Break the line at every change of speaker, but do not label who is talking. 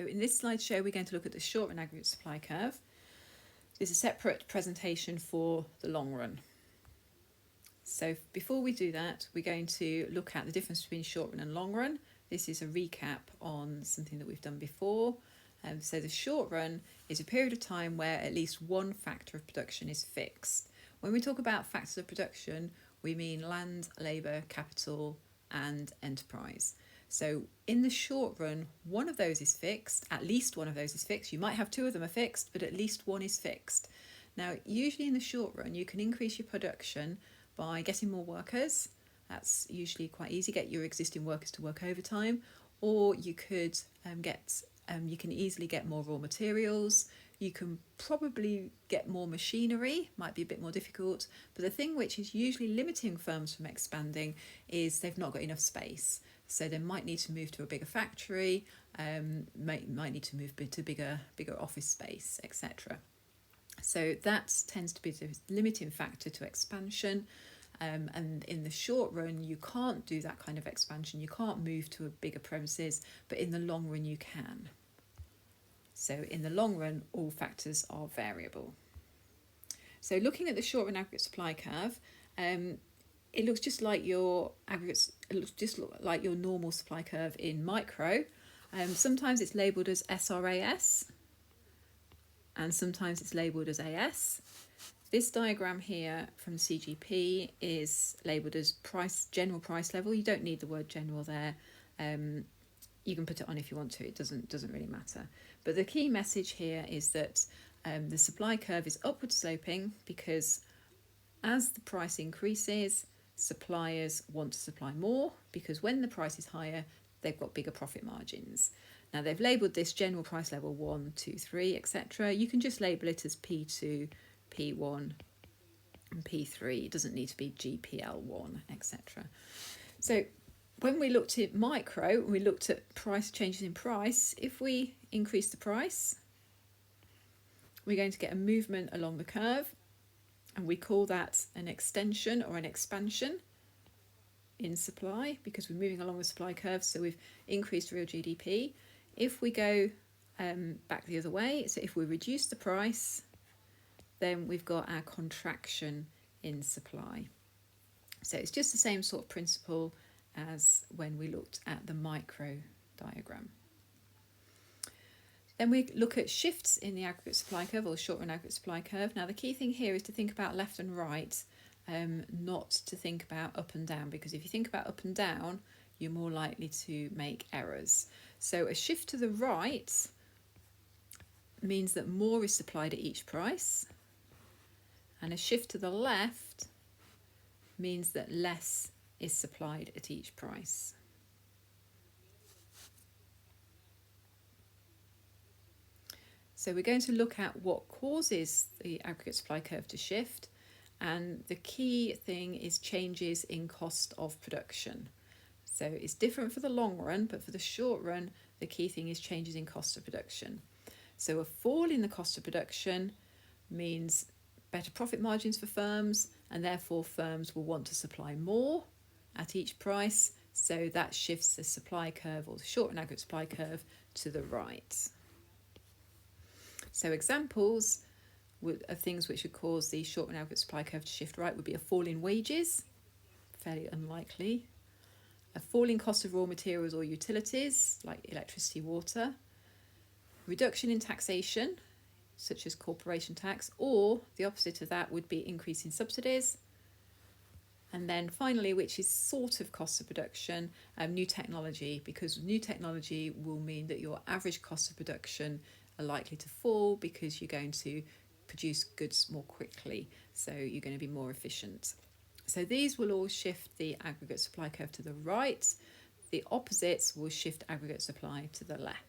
in this slideshow, we're going to look at the short run aggregate supply curve. There's a separate presentation for the long run. So before we do that, we're going to look at the difference between short run and long run. This is a recap on something that we've done before. So the short run is a period of time where at least one factor of production is fixed. When we talk about factors of production, we mean land, labour, capital and enterprise. So in the short run, one of those is fixed, at least one of those is fixed. You might have two of them are fixed, but at least one is fixed. Now, usually in the short run, you can increase your production by getting more workers. That's usually quite easy, get your existing workers to work overtime, or you could you can easily get more raw materials. You can probably get more machinery, might be a bit more difficult, but the thing which is usually limiting firms from expanding is they've not got enough space. So they might need to move to a bigger factory, might need to move to bigger office space, etc. So that tends to be the limiting factor to expansion. And in the short run, you can't do that kind of expansion. You can't move to a bigger premises, but in the long run, you can. So in the long run, all factors are variable. So looking at the short run aggregate supply curve, it looks just like your aggregates. It looks just like your normal supply curve in micro. Sometimes it's labelled as SRAS, and sometimes it's labelled as AS. This diagram here from the CGP is labelled as general price level. You don't need the word general there. You can put it on if you want to. It doesn't really matter. But the key message here is that the supply curve is upward sloping because as the price increases, suppliers want to supply more because when the price is higher, they've got bigger profit margins. Now they've labelled this general price level 1, 2, 3, etc. You can just label it as P2, P1 and P3. It doesn't need to be GPL1, etc. So when we looked at micro, we looked at price changes in price. If we increase the price, we're going to get a movement along the curve, and we call that an extension or an expansion in supply because we're moving along the supply curve, so we've increased real GDP. If we go back the other way, so if we reduce the price, then we've got our contraction in supply. So it's just the same sort of principle as when we looked at the micro diagram. Then we look at shifts in the aggregate supply curve or short run aggregate supply curve. Now the key thing here is to think about left and right, not to think about up and down, because if you think about up and down, you're more likely to make errors. So a shift to the right means that more is supplied at each price, and a shift to the left means that less is supplied at each price. So we're going to look at what causes the aggregate supply curve to shift, and the key thing is changes in cost of production. So it's different for the long run, but for the short run, the key thing is changes in cost of production. So a fall in the cost of production means better profit margins for firms, and therefore firms will want to supply more at each price. So that shifts the supply curve or the short run aggregate supply curve to the right. So examples of things which would cause the short run aggregate supply curve to shift right would be a fall in wages, fairly unlikely, a fall in cost of raw materials or utilities like electricity, water, reduction in taxation such as corporation tax, or the opposite of that would be increase in subsidies. And then finally, which is sort of cost of production, new technology, because new technology will mean that your average cost of production are likely to fall because you're going to produce goods more quickly, so you're going to be more efficient. So these will all shift the aggregate supply curve to the right. The opposites will shift aggregate supply to the left.